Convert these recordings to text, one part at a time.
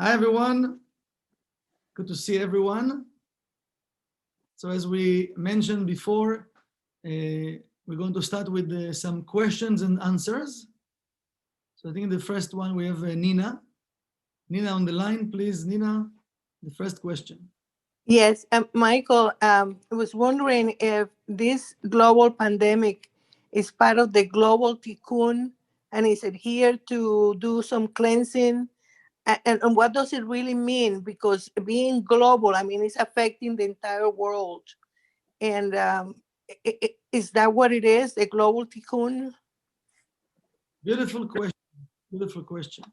Hi, everyone. Good to see everyone. So as we mentioned before, we're going to start with some questions and answers. So I think the first one we have Nina. Nina on the line, please. Nina, the first question. Yes, Michael, I was wondering if this global pandemic is part of the global tikkun, and is it here to do some cleansing? And what does it really mean? Because being global, I mean, it's affecting the entire world. And is that what it is, the global tikkun? Beautiful question. Beautiful question.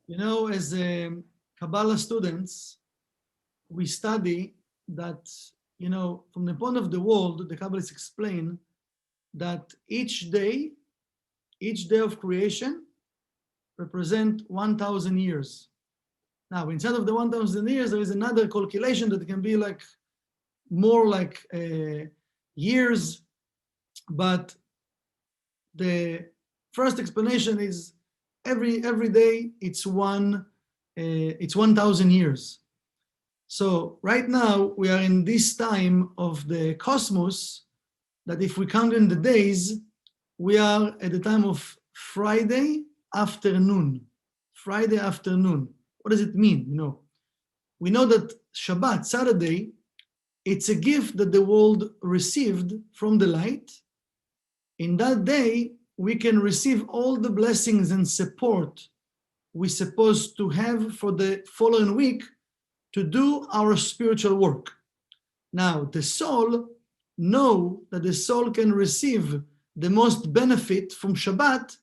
You know, as Kabbalah students, we study that, from the point of the world, the Kabbalists explain that each day of creation represent 1,000 years. Now, instead of the 1,000 years, there is another calculation that can be like more like years, but the first explanation is every day it's 1,000 years. So right now we are in this time of the cosmos that if we count in the days, we are at the time of Friday afternoon. Friday afternoon. What does it mean? We know that Shabbat, Saturday, it's a gift that the world received from the light. In that day, we can receive all the blessings and support we're supposed to have for the following week to do our spiritual work. Now, the soul know that the soul can receive the most benefit from Shabbat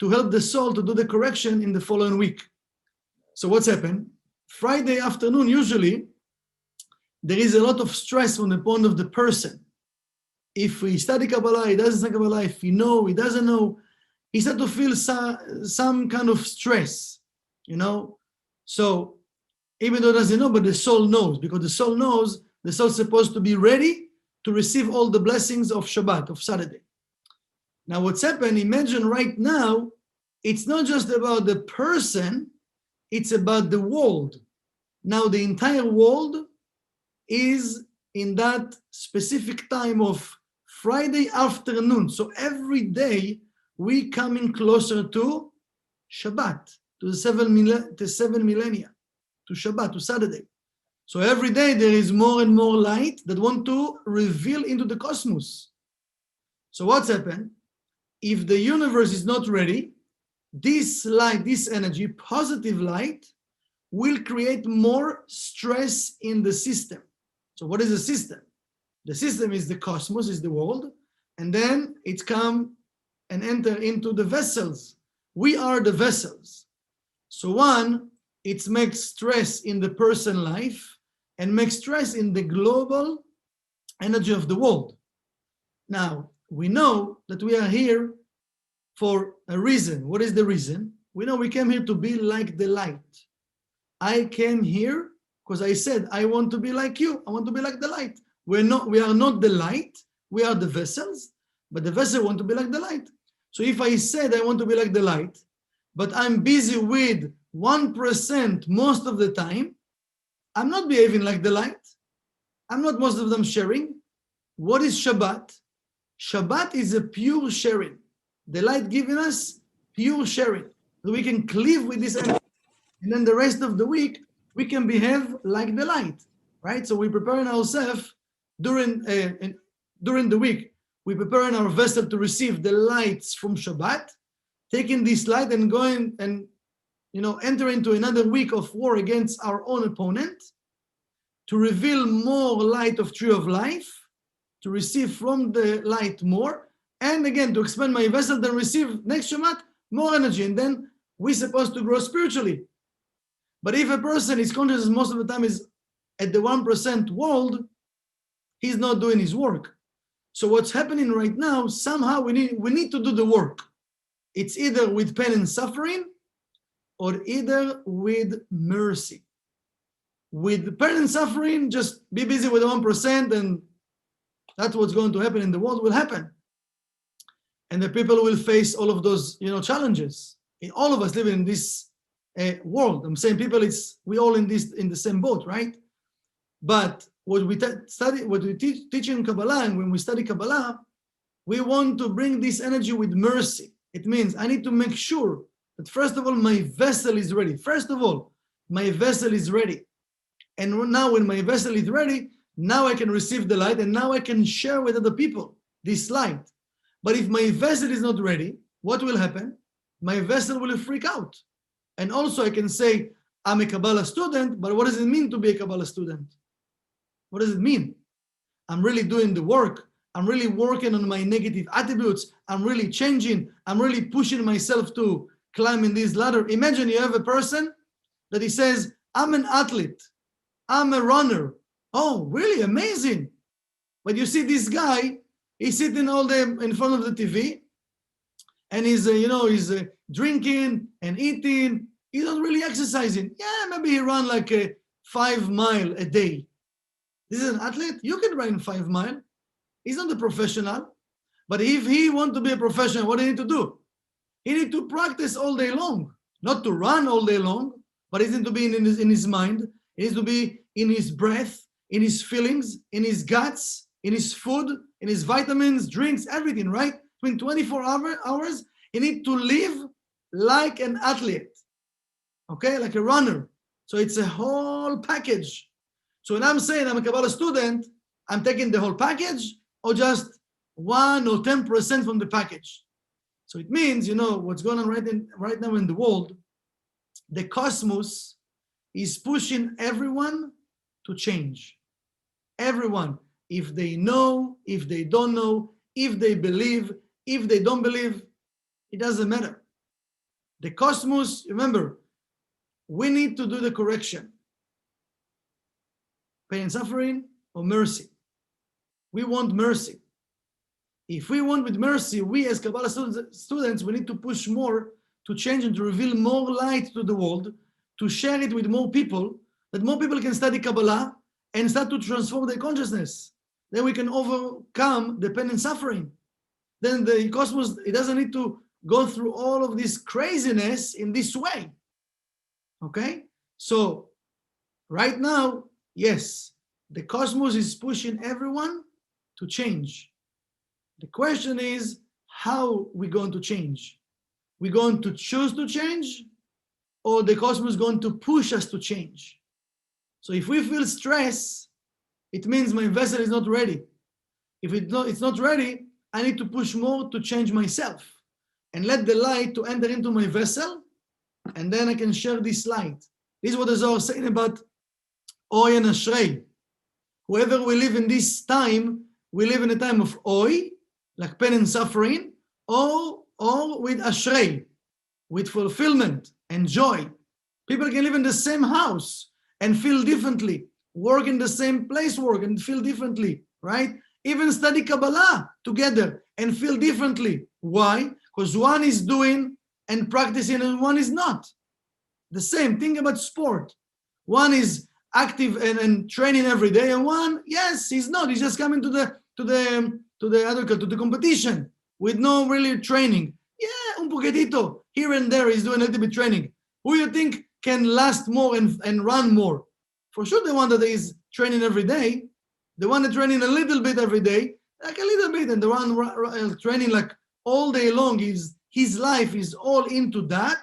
to help the soul to do the correction in the following week. So what's happened? Friday afternoon, usually, there is a lot of stress from the point of the person. If he study Kabbalah, he doesn't study Kabbalah, if he know, he doesn't know, he start to feel some kind of stress, So even though he doesn't know, but the soul knows, because the soul knows the soul's supposed to be ready to receive all the blessings of Shabbat, of Saturday. Now what's happened, imagine right now, it's not just about the person, it's about the world. Now the entire world is in that specific time of Friday afternoon. So every day we coming closer to Shabbat, to the seven millennia, to Shabbat, to Saturday. So every day there is more and more light that want to reveal into the cosmos. So what's happened? If the universe is not ready, this light, this energy, positive light, will create more stress in the system. So what is the system? The system is the cosmos, is the world, and then it's come and enter into the vessels. We are the vessels. So one, it makes stress in the person life and makes stress in the global energy of the world. Now, we know that we are here for a reason. What is the reason? We know we came here to be like the light. I came here because I said, I want to be like you. I want to be like the light. We are not the light. We are the vessels, but the vessel want to be like the light. So if I said I want to be like the light, but I'm busy with 1% most of the time, I'm not behaving like the light. I'm not most of them sharing. What is Shabbat? Shabbat is a pure sharing. The light giving us pure sharing. So we can cleave with this energy. And then the rest of the week, we can behave like the light, right? So we're preparing ourselves during the week. We're preparing our vessel to receive the lights from Shabbat, taking this light and going and enter into another week of war against our own opponent, to reveal more light of tree of life, to receive from the light more, and again to expand my vessel, then receive next Shabbat more energy, and then we're supposed to grow spiritually. But if a person is conscious most of the time is at the 1% world, he's not doing his work. So what's happening right now, somehow we need to do the work. It's either with pain and suffering or either with mercy. With pain and suffering, just be busy with the 1% and that's what's going to happen in the world will happen. And the people will face all of those challenges. All of us live in this world. I'm saying people, we all in the same boat, right? But what we teach in Kabbalah, and when we study Kabbalah, we want to bring this energy with mercy. It means I need to make sure that first of all, my vessel is ready. First of all, my vessel is ready. And now when my vessel is ready, now I can receive the light and now I can share with other people this light. But if my vessel is not ready, what will happen? My vessel will freak out. And also I can say, I'm a Kabbalah student, but what does it mean to be a Kabbalah student? What does it mean? I'm really doing the work. I'm really working on my negative attributes. I'm really changing. I'm really pushing myself to climb in this ladder. Imagine you have a person that he says, I'm an athlete. I'm a runner. Oh, really? Amazing. But you see this guy, he's sitting all day in front of the TV and he's drinking and eating. He's not really exercising. Yeah, maybe he run like a 5 mile a day. This is an athlete. You can run 5 miles. He's not a professional. But if he wants to be a professional, what do you need to do? He need to practice all day long. Not to run all day long, but it needs to be in his mind. It needs to be in his breath, in his feelings, in his guts, in his food, in his vitamins, drinks, everything, right? Between 24 hours, he needs to live like an athlete, okay? Like a runner. So it's a whole package. So when I'm saying I'm a Kabbalah student, I'm taking the whole package or just 1 or 10% from the package. So it means, what's going on right now in the world, the cosmos is pushing everyone to change. Everyone, if they know, if they don't know, if they believe, if they don't believe, it doesn't matter. The cosmos, remember, we need to do the correction. Pain and suffering or mercy. We want mercy. If we want with mercy, we as Kabbalah students, we need to push more to change and to reveal more light to the world, to share it with more people, that more people can study Kabbalah and start to transform their consciousness. Then we can overcome the pain and suffering. Then the cosmos, it doesn't need to go through all of this craziness in this way. Okay? So right now, yes, the cosmos is pushing everyone to change. The question is, how we're going to change? We're going to choose to change, or the cosmos is going to push us to change? So if we feel stress, it means my vessel is not ready. If it's not ready, I need to push more to change myself and let the light to enter into my vessel, and then I can share this light. This is what the Zohar is saying about Oy and Ashrei. Whoever we live in this time, we live in a time of Oy, like pain and suffering, or with Ashrei, with fulfillment and joy. People can live in the same house and feel differently, work in the same place, work and feel differently, right? Even study Kabbalah together and feel differently. Why? Because one is doing and practicing and one is not. The same thing about sport. One is active and training every day, and one, yes, he's not. He's just coming to the competition with no really training. Yeah, un poquitito here and there. He's doing a little bit training. Who you think can last more and run more? For sure, the one that is training every day, the one that training a little bit every day, like a little bit, and the one training like all day long, his life is all into that.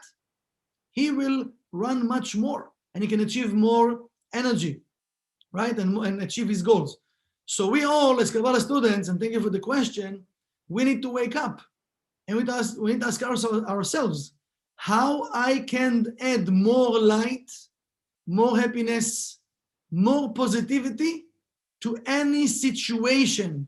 He will run much more, and he can achieve more energy, right? And achieve his goals. So we all, as Kabbalah students, and thank you for the question, we need to wake up. And we need to ask ourselves, how I can add more light, more happiness, more positivity to any situation.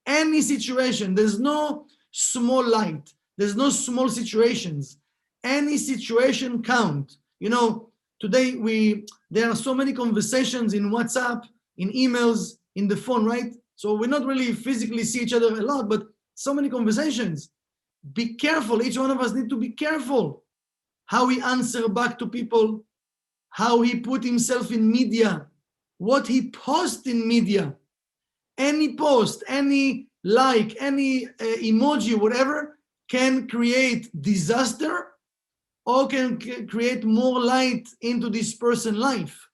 Any situation. There's no small light. There's no small situations. Any situation count. Today there are so many conversations in WhatsApp, in emails, in the phone, right? So we not really physically see each other a lot, but so many conversations. Be careful. Each one of us need to be careful how he answer back to people, how he put himself in media, what he posts in media. Any post, any like, any emoji, whatever, can create disaster or can create more light into this person's life.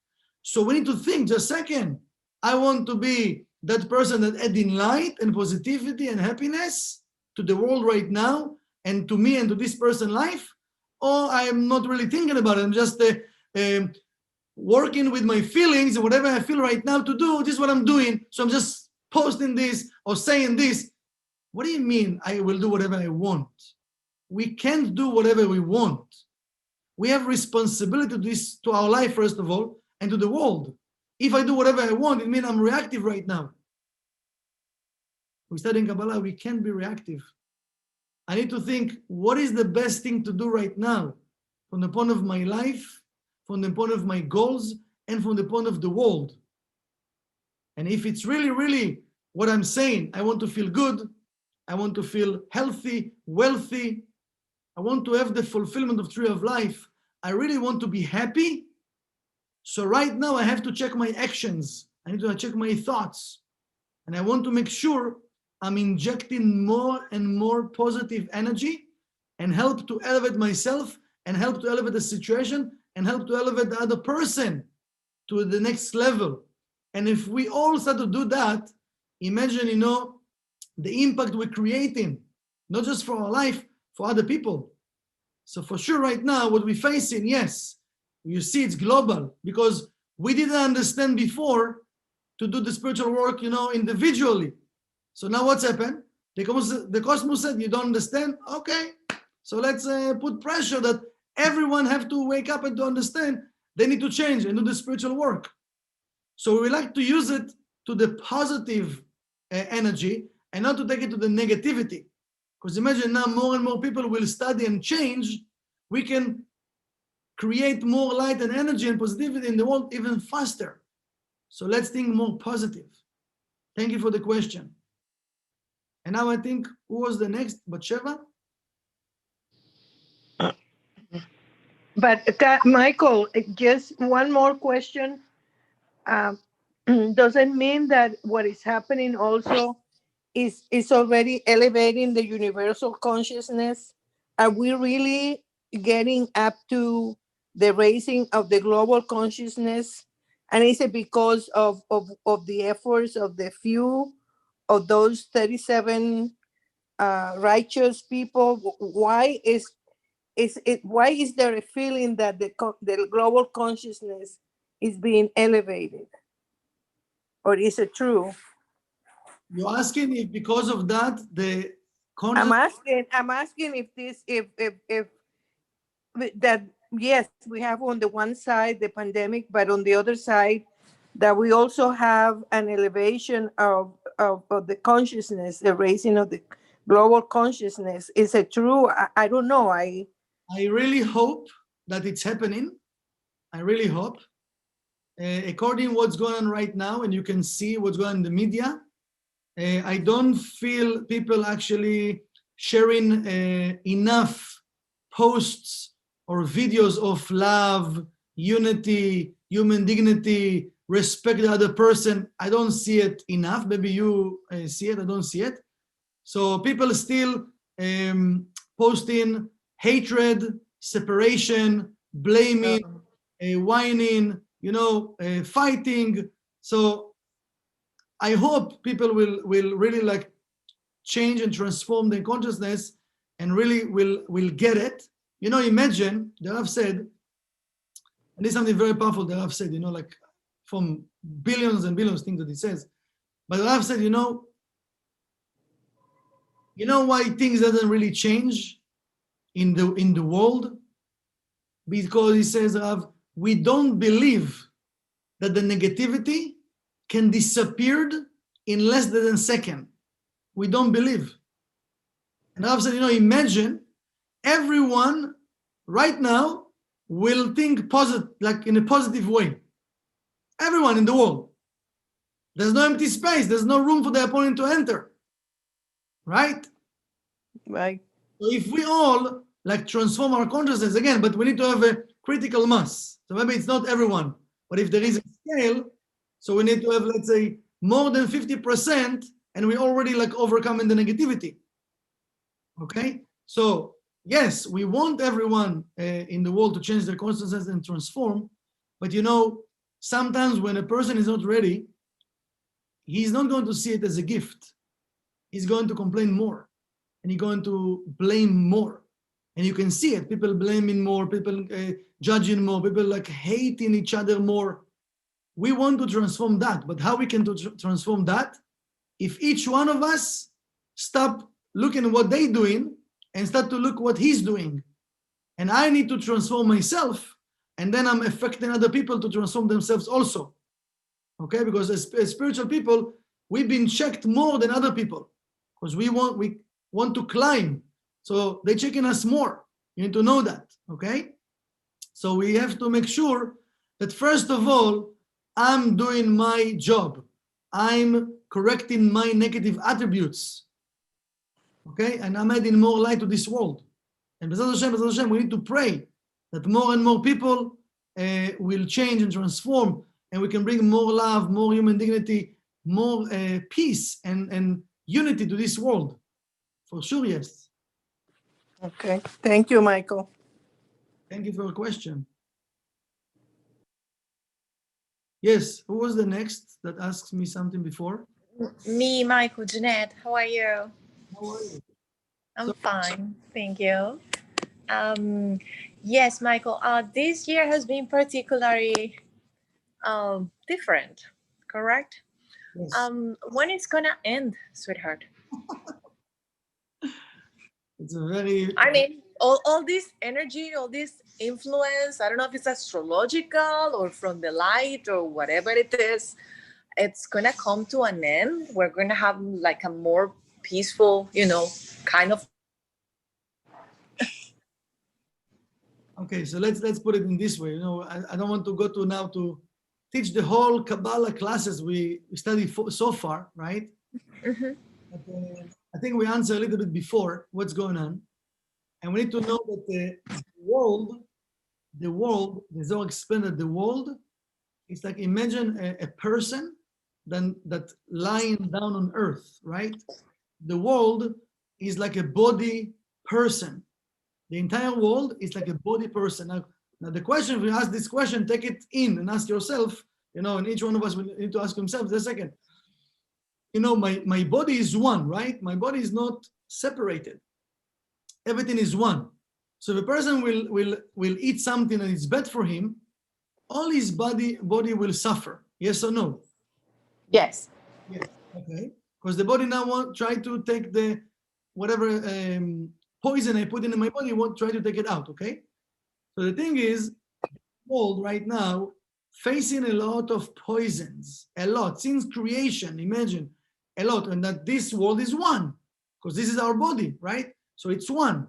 So we need to think just a second. I want to be that person that adding light and positivity and happiness to the world right now and to me and to this person's life, or I am not really thinking about it. I'm just working with my feelings and whatever I feel right now to do, this is what I'm doing. So I'm just posting this or saying this. What do you mean I will do whatever I want? We can't do whatever we want. We have responsibility to our life, first of all, and to the world. If I do whatever I want, it means I'm reactive right now. We study in Kabbalah, we can't be reactive. I need to think, what is the best thing to do right now? From the point of my life, from the point of my goals, and from the point of the world. And if it's really, really what I'm saying, I want to feel good, I want to feel healthy, wealthy, I want to have the fulfillment of tree of life, I really want to be happy. So right now I have to check my actions. I need to check my thoughts. And I want to make sure I'm injecting more and more positive energy and help to elevate myself and help to elevate the situation and help to elevate the other person to the next level. And if we all start to do that, imagine, the impact we're creating, not just for our life, for other people. So for sure right now, what we're facing, yes, you see it's global because we didn't understand before to do the spiritual work, individually. So now what's happened? The cosmos said, you don't understand? Okay, so let's put pressure that everyone have to wake up and to understand they need to change and do the spiritual work. So we like to use it to the positive energy and not to take it to the negativity. Because imagine now more and more people will study and change, we can create more light and energy and positivity in the world even faster. So let's think more positive. Thank you for the question. And now I think, who was the next? Batsheva? But Michael, just one more question. Does it mean that what is happening also is already elevating the universal consciousness? Are we really getting up to the raising of the global consciousness? And is it because of the efforts of the few of those 37 righteous people? Why is there a feeling that the global consciousness is being elevated? Or is it true? You're asking if because of that, the I'm asking if that, yes, we have on the one side the pandemic, but on the other side that we also have an elevation of the consciousness, the raising of the global consciousness. Is it true? I don't know. I really hope that it's happening. I really hope. According to what's going on right now, and you can see what's going on in the media, I don't feel people actually sharing enough posts or videos of love, unity, human dignity, respect the other person. I don't see it enough. Maybe you see it, I don't see it. So people still posting hatred, separation, blaming, whining, fighting. So I hope people will really like change and transform their consciousness and really will get it. Imagine, the Rav said, and this is something very powerful the Rav said, like from billions and billions of things that he says. But the Rav said, why things doesn't really change in the world? Because he says, Rav, we don't believe that the negativity can disappear in less than a second. We don't believe. And Rav said, imagine everyone right now will think positive, like in a positive way. Everyone in the world. There's no empty space. There's no room for the opponent to enter. Right? Right. So if we all like transform our consciousness again, but we need to have a critical mass. So maybe it's not everyone, but if there is a scale, so we need to have, let's say, more than 50%, and we already like overcoming the negativity. Okay? So yes, we want everyone in the world to change their consciousness and transform, but sometimes when a person is not ready, he's not going to see it as a gift. He's going to complain more, and he's going to blame more. And you can see it, people blaming more, people judging more, people like hating each other more. We want to transform that, but how we can transform that? If each one of us stop looking at what they're doing and start to look what he's doing. And I need to transform myself, and then I'm affecting other people to transform themselves also. Okay, because as spiritual people, we've been checked more than other people because we want to climb. So they're checking us more. You need to know that, okay? So we have to make sure that first of all, I'm doing my job. I'm correcting my negative attributes, okay? And I'm adding more light to this world. And B'ezras Hashem, we need to pray that more and more people will change and transform, and we can bring more love, more human dignity, more peace and unity to this world. For sure, yes. Okay, thank you, Michael. Thank you for your question. Yes, who was the next that asked me something before? Me, Michael, Jeanette, how are you? How are you? I'm fine, thank you. Yes, Michael, this year has been particularly different, correct? Yes. When it's gonna end, sweetheart? It's a very... I mean, all this energy, all this influence, I don't know if it's astrological or from the light or whatever it is, it's gonna come to an end. We're gonna have like a more peaceful, kind of... Okay, so let's put it in this way. I don't want to go to teach the whole Kabbalah classes we studied so far, right? Mm-hmm. But, I think we answered a little bit before what's going on, and we need to know that the world, the Zohar explained that the world is like, imagine a person that lying down on earth, right? The world is like a body person. The entire world is like a body person. Now the question, if you ask this question, take it in and ask yourself, and each one of us will need to ask himself, a second. My body is one, right? My body is not separated. Everything is one. So if a person will eat something and it's bad for him, all his body will suffer. Yes or no? Yes. Yes. Okay. Because the body now won't try to take the whatever poison I put in my body, won't try to take it out. Okay. So the thing is, the world right now facing a lot of poisons, a lot since creation. Imagine a lot, and that this world is one, because this is our body, right? So it's one.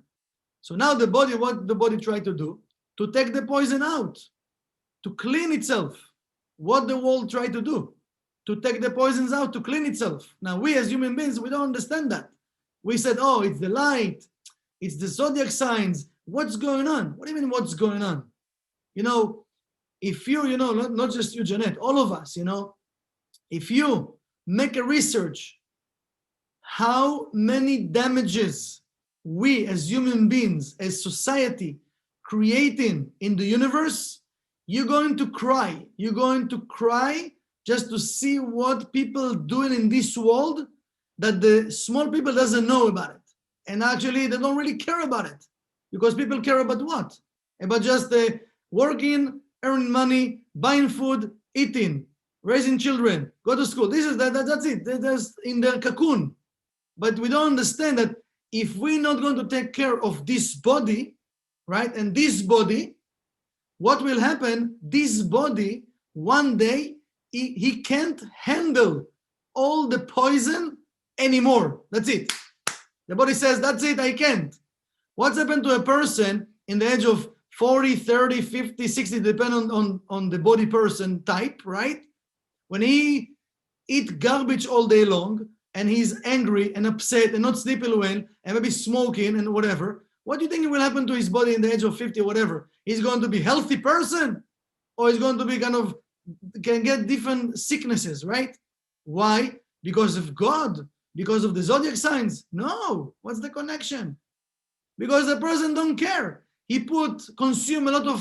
So now the body, what the body tried to do? To take the poison out, to clean itself. What the world tried to do? To take the poisons out, to clean itself. Now we as human beings, we don't understand that. We said, oh, it's the light, it's the zodiac signs. What's going on? What do you mean what's going on? If you, not just you, Jeanette, all of us, if you make a research, how many damages we as human beings, as society, creating in the universe, you're going to cry. You're going to cry just to see what people doing in this world that the small people doesn't know about it. And actually, they don't really care about it, because people care about what? About just working, earning money, buying food, eating, raising children, go to school. That's it. That's in their cocoon. But we don't understand that if we're not going to take care of this body, right, and this body, what will happen? This body, one day, he can't handle all the poison anymore. That's it. The body says, that's it, I can't. What's happened to a person in the age of 40, 30, 50, 60, depending on the body person type, right? When he eat garbage all day long, and he's angry and upset and not sleeping well, and maybe smoking and whatever, what do you think will happen to his body in the age of 50 or whatever? He's going to be a healthy person, or he's going to be can get different sicknesses, right? Why? Because of God, because of the zodiac signs? No. What's the connection? because the person don't care. He consume a lot of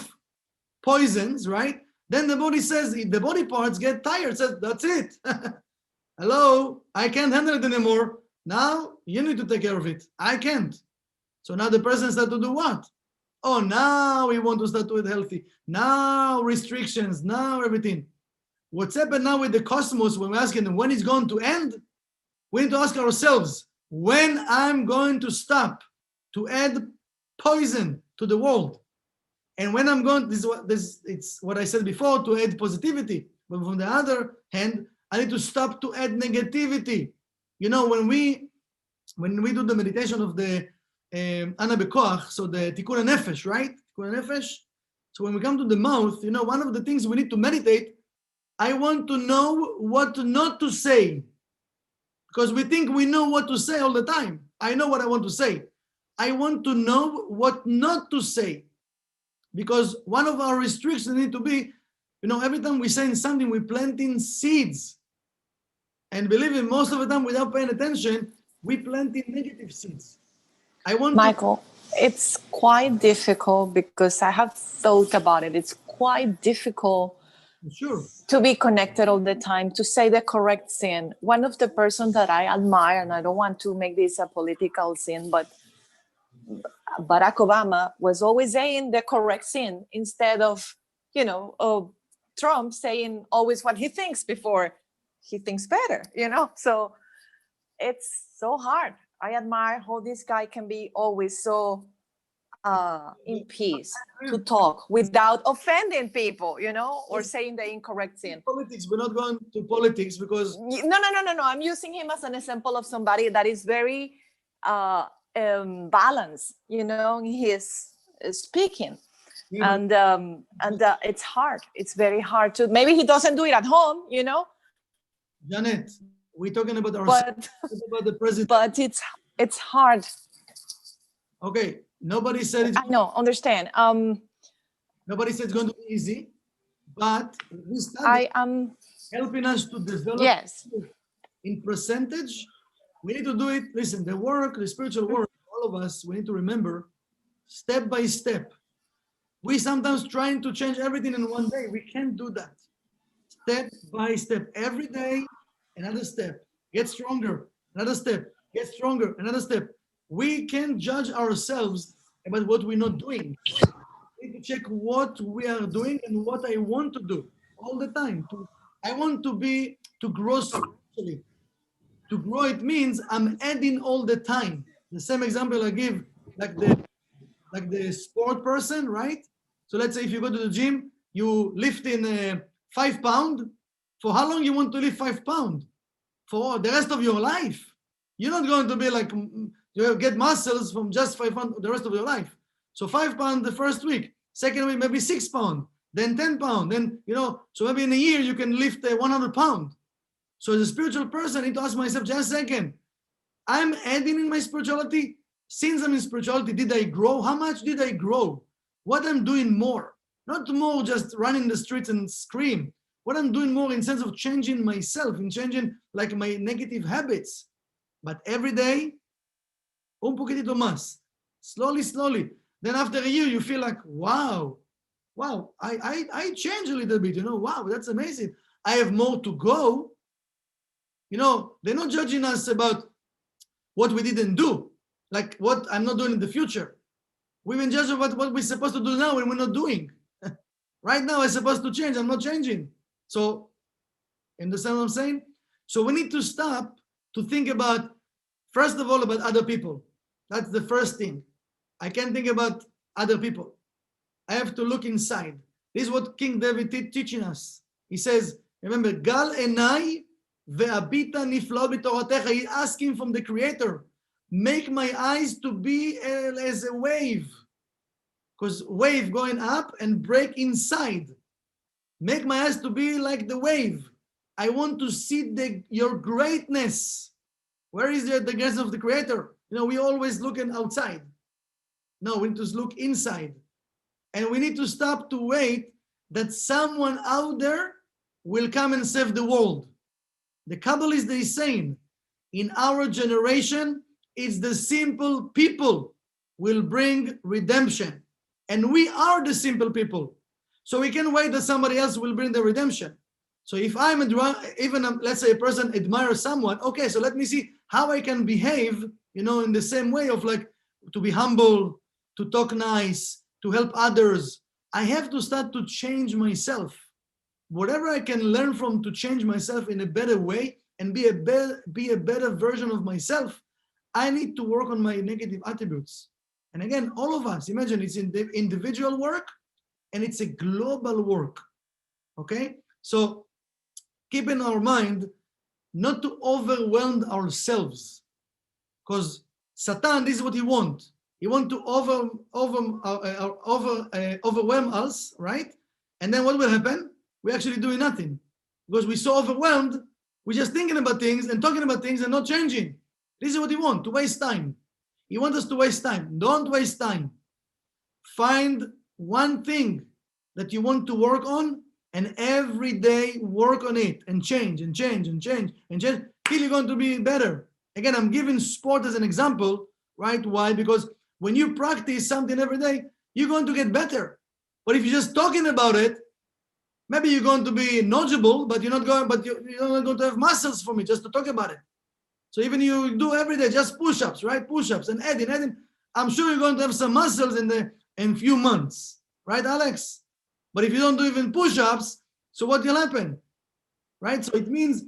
poisons, right? Then the body says, the body parts get tired, says, that's it. Hello, I can't handle it anymore. Now you need to take care of it. I can't. So now the person starts to do what? Oh, now we want to start to eat healthy. Now restrictions, now everything. What's happened now with the cosmos, when we're asking them when it's going to end, we need to ask ourselves, when I'm going to stop to add poison to the world? And when I'm going, it's what I said before, to add positivity. But from the other hand, I need to stop to add negativity. You know, when we do the meditation of the Ana Bekoach, so the Tikkun Nefesh, right? Tikkun Nefesh. So when we come to the mouth, you know, one of the things we need to meditate, I want to know what not to say. Because we think we know what to say all the time. I know what I want to say. I want to know what not to say. Because one of our restrictions need to be, you know, every time we say something, we're planting seeds. And believe me, most of the time, without paying attention, we planting negative seeds. I want Michael, it's quite difficult because I have thought about it. It's quite difficult to be connected all the time, to say the correct thing. One of the persons that I admire, and I don't want to make this a political thing, but Barack Obama was always saying the correct thing instead of, you know, Trump saying always what he thinks before he thinks better, you know? So it's so hard. I admire how this guy can be always so in peace to talk without offending people, you know, or saying the incorrect thing. Politics, we're not going to politics because... No. I'm using him as an example of somebody that is very balanced, you know, in his speaking. Yeah. And it's hard. It's very hard to, maybe he doesn't do it at home, you know. Janet, we're talking about ourselves, about the president. But it's hard. Okay, nobody said it. I know, understand. Nobody said it's going to be easy, but this study helping us to develop. Yes. In percentage, we need to do it. Listen, the work, the spiritual work, all of us, we need to remember step by step. We sometimes trying to change everything in one day. We can't do that. Step by step, every day, another step. Get stronger, another step. Get stronger, another step. We can't judge ourselves about what we're not doing. We need to check what we are doing and what I want to do all the time. I want to grow spiritually. To grow, it means I'm adding all the time. The same example I give, like the sport person, right? So let's say if you go to the gym, you lift in 5 pounds. For how long you want to lift 5 pounds? For the rest of your life. You're not going to be like, you get muscles from just 5 pounds the rest of your life. So 5 pounds the first week, second week maybe 6 pounds, then 10 pounds, then, you know, so maybe in a year you can lift 100 pounds. So as a spiritual person, I need to ask myself, just a second, I'm adding in my spirituality. Since I'm in spirituality, did I grow? How much did I grow? What I'm doing more? Not more just running the streets and scream. What I'm doing more in sense of changing myself, in changing like my negative habits. But every day, un poquitito más, slowly. Then after a year, you feel like, wow, I changed a little bit, you know, wow, that's amazing. I have more to go. You know, they're not judging us about what we didn't do, like what I'm not doing in the future. We've been judging what we're supposed to do now and we're not doing. Right now, I'm supposed to change, I'm not changing. So, understand what I'm saying? So we need to stop to think about, first of all, about other people. That's the first thing. I can't think about other people. I have to look inside. This is what King David teaching us. He says, remember, Gal enai ve'abita niflo b'toratecha. He's asking from the Creator, make my eyes to be as a wave. Because wave going up and break inside. Make my eyes to be like the wave. I want to see your greatness. Where is the greatness of the Creator? You know, we always looking outside. No, we need to look inside. And we need to stop to wait that someone out there will come and save the world. The Kabbalist is saying, in our generation, it's the simple people. will bring redemption. And we are the simple people. So we can wait that somebody else will bring the redemption. So if I'm let's say a person admires someone, okay, so let me see how I can behave, in the same way of like to be humble, to talk nice, to help others. I have to start to change myself. Whatever I can learn from to change myself in a better way and be a better version of myself, I need to work on my negative attributes. And again, all of us, imagine it's individual work and it's a global work, okay? So keep in our mind not to overwhelm ourselves, because Satan, this is what he wants. He wants to overwhelm us, right? And then what will happen? We're actually doing nothing because we're so overwhelmed. We're just thinking about things and talking about things and not changing. This is what he wants, to waste time. He wants us to waste time. Don't waste time. Find one thing that you want to work on and every day work on it and change and change and change and change till you're going to be better. Again, I'm giving sport as an example, right? Why? Because when you practice something every day, you're going to get better. But if you're just talking about it, maybe you're going to be knowledgeable, but you're not going to have muscles for me just to talk about it. So even you do every day just push-ups, right? Push-ups and adding. I'm sure you're going to have some muscles in a few months, right, Alex? But if you don't do even push-ups, so what will happen, right? So it means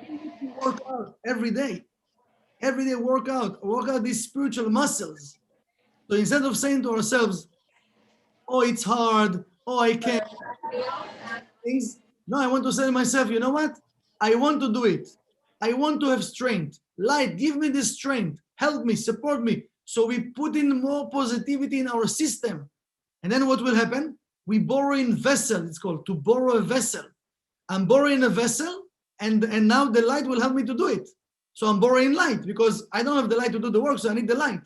you need to work out every day. Every day work out these spiritual muscles. So instead of saying to ourselves, oh, it's hard, oh, I can't, things, no, I want to say to myself, you know what? I want to do it. I want to have strength. Light, give me the strength. Help me, support me. So we put in more positivity in our system. And then what will happen? We borrow in vessel, it's called to borrow a vessel. I'm borrowing a vessel and now the light will help me to do it. So I'm borrowing light because I don't have the light to do the work, so I need the light.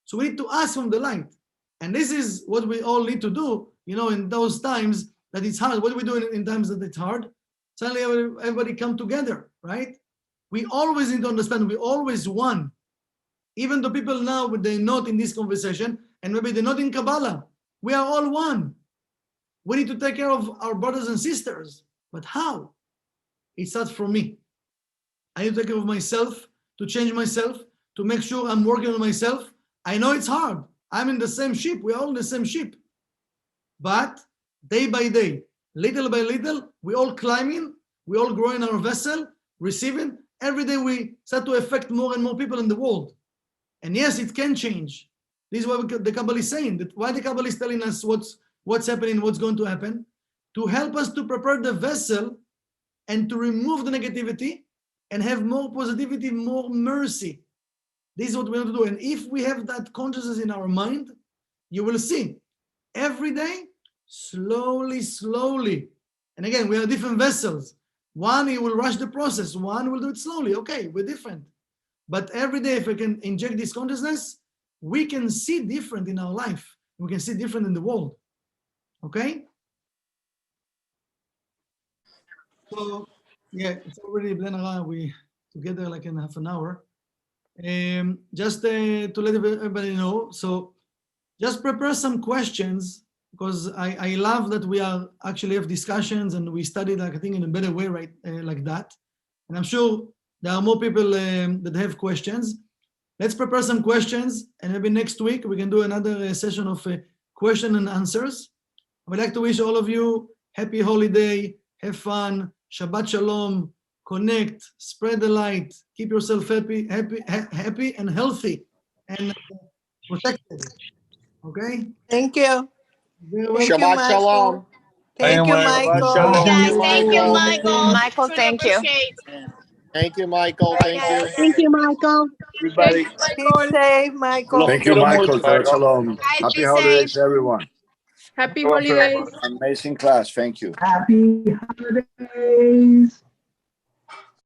So we need to ask from the light. And this is what we all need to do, in those times that it's hard. What do we do in times that it's hard? Suddenly everybody come together, right? We always need to understand, we always one. Even the people now, they're not in this conversation, and maybe they're not in Kabbalah. We are all one. We need to take care of our brothers and sisters. But how? It starts from me. I need to take care of myself, to change myself, to make sure I'm working on myself. I know it's hard. I'm in the same ship. We're all in the same ship. But day by day, little by little, we all climbing, we all growing our vessel, receiving. Every day we start to affect more and more people in the world. And yes, it can change. This is what the Kabbalah is saying. That why the Kabbalah is telling us what's happening, what's going to happen, to help us to prepare the vessel and to remove the negativity and have more positivity, more mercy. This is what we have to do. And if we have that consciousness in our mind, you will see every day, slowly, slowly. And again, we are different vessels. One, he will rush the process. One will do it slowly. Okay, we're different. But every day, if we can inject this consciousness, we can see different in our life. We can see different in the world. Okay? So, yeah, it's already Blenara. We together like in half an hour. Just to let everybody know, so just prepare some questions, because I love that we are actually have discussions and we study, like, I think, in a better way, right, like that. And I'm sure there are more people that have questions. Let's prepare some questions, and maybe next week we can do another session of question and answers. I would like to wish all of you happy holiday, have fun, Shabbat Shalom, connect, spread the light, keep yourself happy and healthy and protected. Okay? Thank you. Very Thank you, Shabbat Michael. Shalom. Thank you, Shabbat Michael. Shalom. Shalom. Thank you, Michael. Michael, thank you. Thank you, Michael. Thank you. Thank you, Michael. Everybody. Keep safe, Michael. Thank you, Michael. Shabbat Shalom. Happy holidays, everyone. Happy holidays. Amazing class. Thank you. Happy holidays.